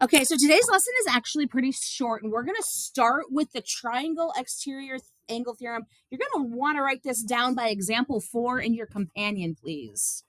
Okay, so today's lesson is actually pretty short, and we're going to start with the triangle exterior angle theorem. You're going to want to write this down by example 4 in your companion, please.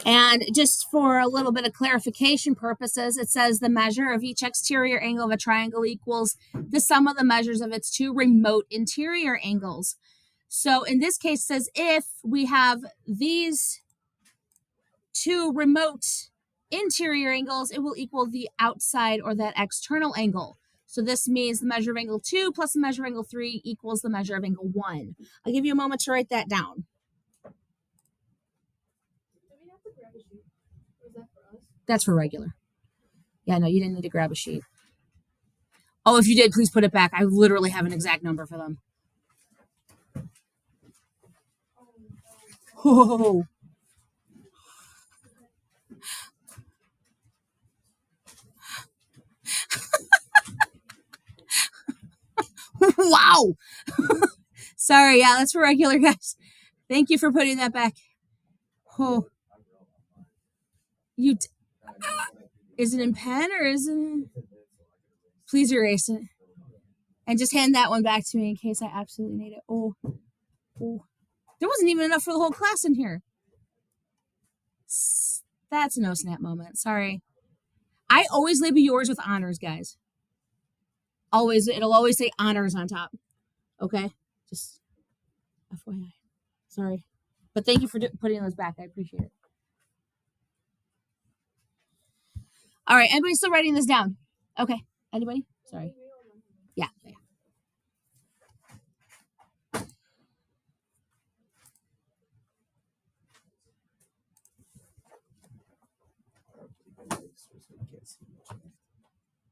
And just for a little bit of clarification purposes, it says the measure of each exterior angle of a triangle equals the sum of the measures of its two remote interior angles. So in this case, it says if we have these two remote interior angles, it will equal the outside or that external angle. So this means the measure of angle 2 plus the measure of angle 3 equals the measure of angle 1. I'll give you a moment to write that down. That's for regular. Yeah, no, you didn't need to grab a sheet. Oh, if you did, please put it back. I literally have an exact number for them. Oh. Wow. Sorry, yeah, that's for regular, guys. Thank you for putting that back. Oh. Is it in pen or is it? Please erase it. And just hand that one back to me in case I absolutely need it. Oh. There wasn't even enough for the whole class in here. That's a no snap moment. Sorry. I always label yours with honors, guys. Always. It'll always say honors on top. Okay? Just FYI. Sorry. But thank you for putting those back. I appreciate it. All right. Anybody still writing this down? Okay. Anybody? Sorry. Yeah.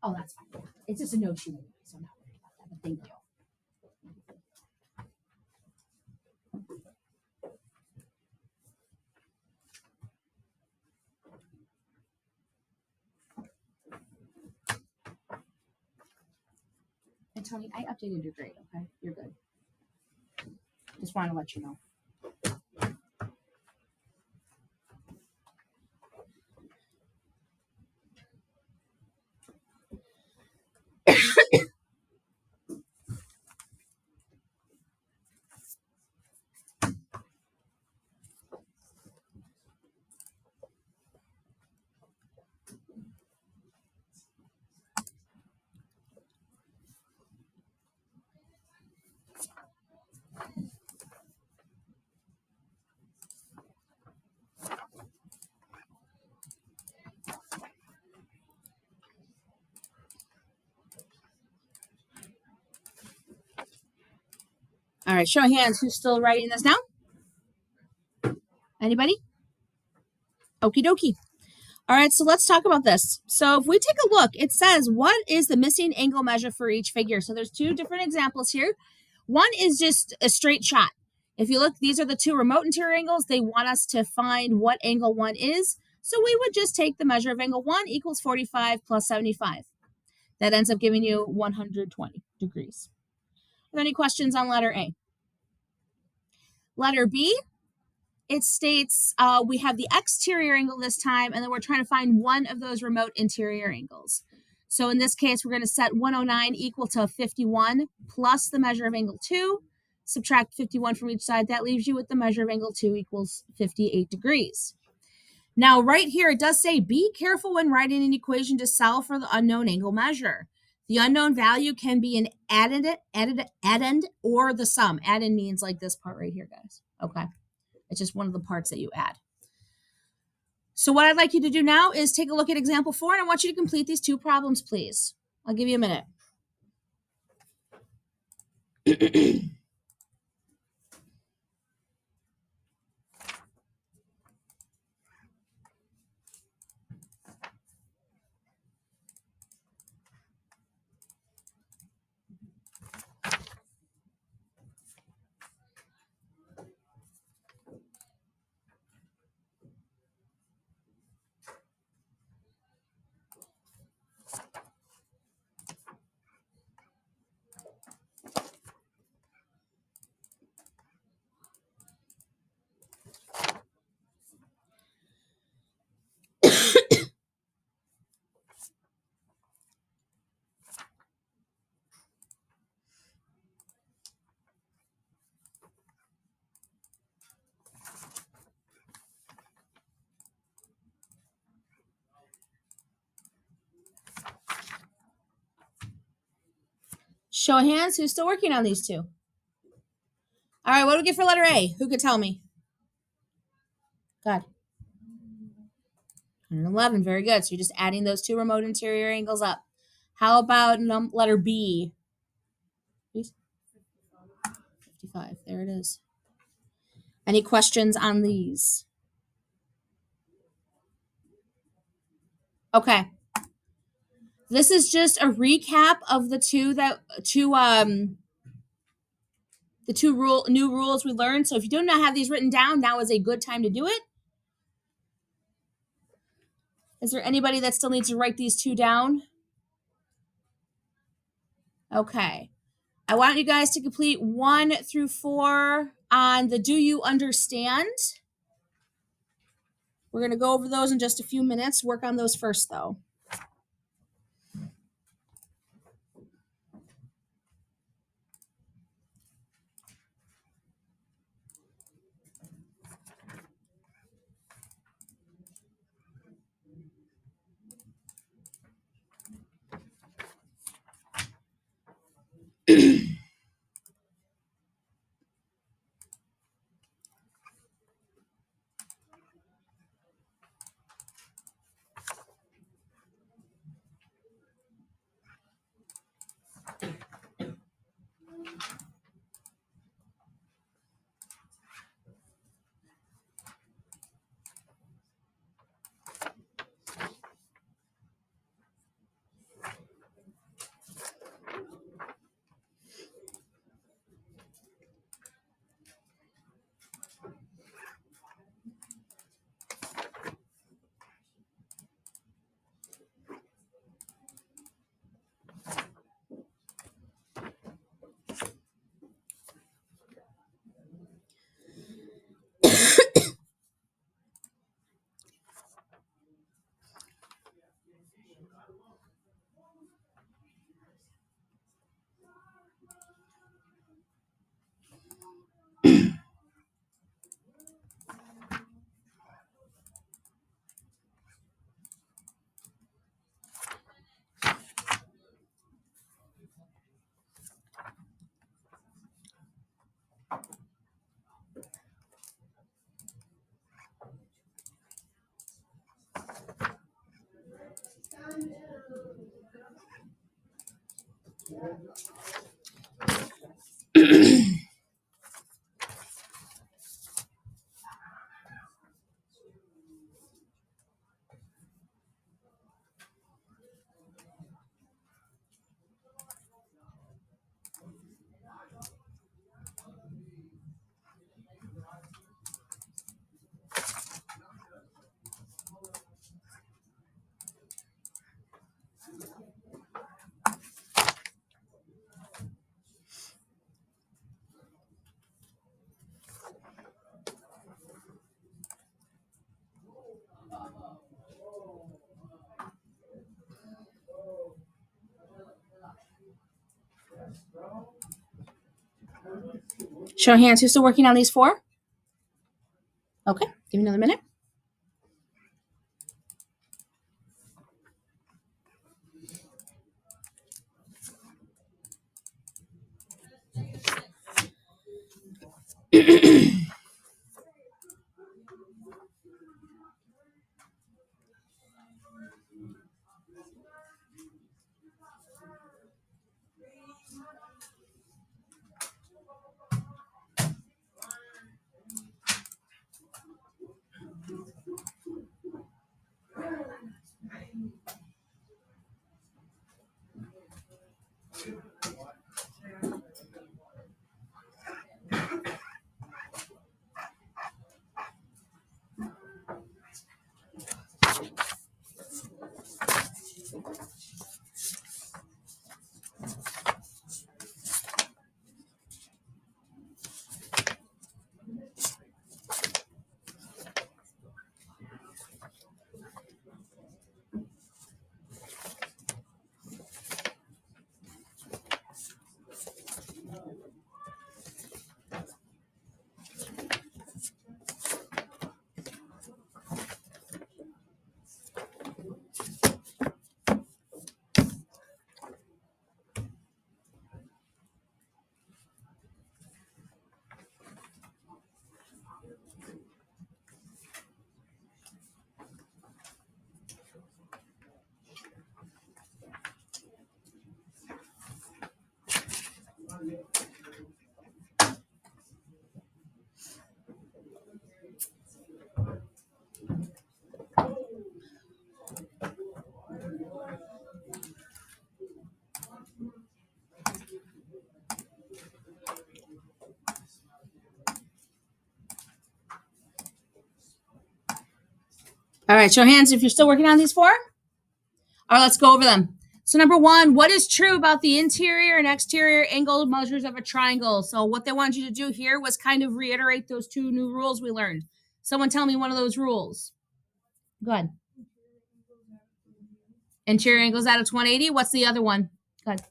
Oh, that's fine. It's just a note sheet, so I'm not worried about that. But thank you. And Tony, I updated your grade, okay? You're good. Just want to let you know. All right, show of hands. Who's still writing this down? Anybody? Okie dokie. All right, so let's talk about this. So if we take a look, it says, what is the missing angle measure for each figure? So there's two different examples here. One is just a straight shot. If you look, these are the two remote interior angles. They want us to find what angle 1 is. So we would just take the measure of angle 1 equals 45 plus 75. That ends up giving you 120 degrees. Are there any questions on letter A? Letter B, it states we have the exterior angle this time, and then we're trying to find one of those remote interior angles. So in this case, we're going to set 109 equal to 51 plus the measure of angle 2. Subtract 51 from each side. That leaves you with the measure of angle 2 equals 58 degrees. Now, right here, it does say, be careful when writing an equation to solve for the unknown angle measure. The unknown value can be an addend or the sum. Addend means like this part right here, guys. Okay. It's just one of the parts that you add. So what I'd like you to do now is take a look at example 4, and I want you to complete these two problems, please. I'll give you a minute. Show of hands, who's still working on these two? All right, what do we get for letter A? Who could tell me? Good. 111, very good. So you're just adding those two remote interior angles up. How about letter B? Please. 55, there it is. Any questions on these? Okay. This is just a recap of the new rules we learned. So if you do not have these written down, now is a good time to do it. Is there anybody that still needs to write these two down? Okay. I want you guys to complete 1 through 4 on the do you understand? We're going to go over those in just a few minutes. Work on those first, though. Show of hands, who's still working on these 4? Okay, give me another minute. All right, show hands if you're still working on these four. All right, let's go over them. So number one, what is true about the interior and exterior angle measures of a triangle? So what they wanted you to do here was kind of reiterate those two new rules we learned. Someone tell me one of those rules. Go ahead. Interior angles out of 180. What's the other one? Go ahead.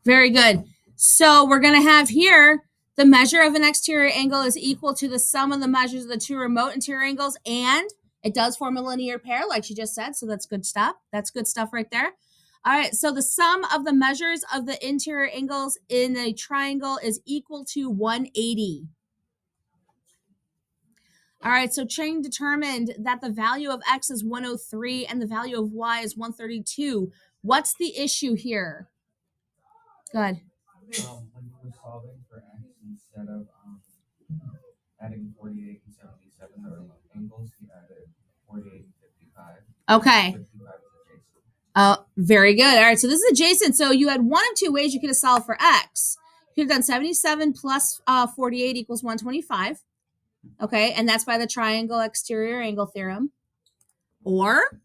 Very good. So we're going to have here the measure of an exterior angle is equal to the sum of the measures of the two remote interior angles, and it does form a linear pair, like she just said. So that's good stuff. That's good stuff right there. All right. So the sum of the measures of the interior angles in a triangle is equal to 180. All right. So Chang determined that the value of x is 103 and the value of y is 132. What's the issue here? Go ahead. When you were solving for x, instead of adding 48 and 77 that are left angles, you added 48 and 55. Okay. 55 is adjacent. Very good. All right. So this is adjacent. So you had one of two ways you could have solved for x. You could have done 77 plus 48 equals 125. Okay. And that's by the triangle exterior angle theorem. Or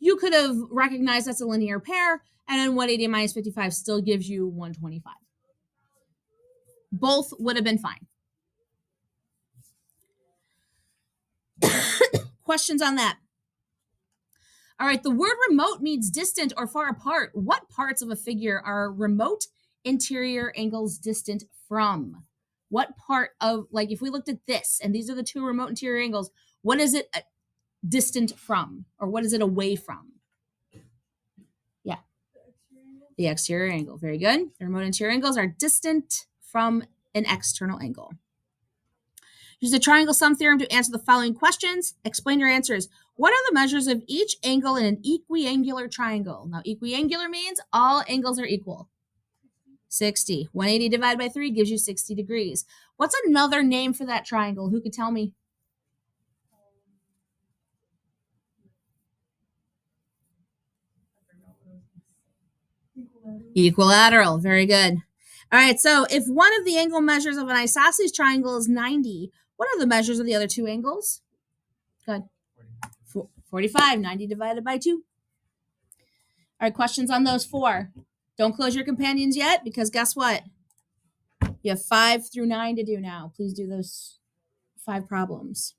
you could have recognized that's a linear pair, and then 180 minus 55 still gives you 125. Both would have been fine. Questions on that? All right, the word remote means distant or far apart. What parts of a figure are remote interior angles distant from? What part of, like, if we looked at this, and these are the two remote interior angles, what is it distant from? Or what is it away from? Yeah. The exterior angle. Very good. The remote interior angles are distant from an external angle. Use the triangle sum theorem to answer the following questions. Explain your answers. What are the measures of each angle in an equiangular triangle? Now, equiangular means all angles are equal. 60. 180 divided by 3 gives you 60 degrees. What's another name for that triangle? Who could tell me? Equilateral. Very good. All right, so if one of the angle measures of an isosceles triangle is 90, what are the measures of the other two angles? Good. 45. 90 divided by 2. All right, questions on those four. Don't close your companions yet, because guess what? You have 5 through 9 to do now. Please do those 5 problems.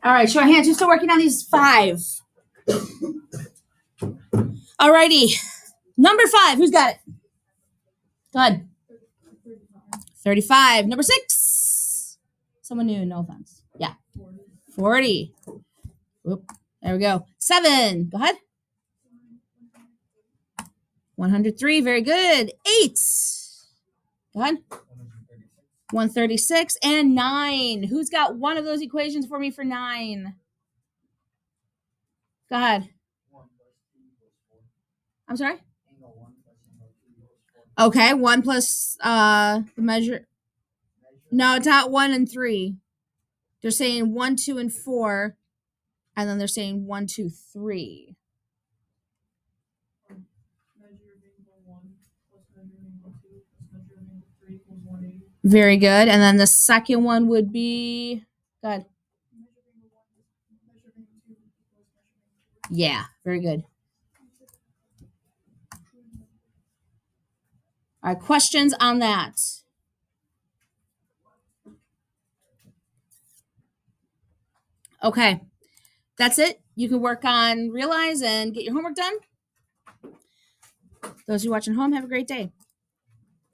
All right, show of hands. Who's still working on these 5? All righty. Number 5. Who's got it? Go ahead. 35. Number 6. Someone new, no offense. Yeah. 40. Whoop. There we go. 7. Go ahead. 103. Very good. 8. Go ahead. 136. And 9. Who's got one of those equations for me for 9? Go ahead. I'm sorry? Okay, 1 plus the measure. No, it's not 1 and 3. They're saying 1, 2, and 4, and then they're saying 1, 2, 3. Very good. And then the second one would be, go ahead. Yeah, very good. All right, questions on that? Okay, that's it. You can work on Realize and get your homework done. Those of you watching home, have a great day.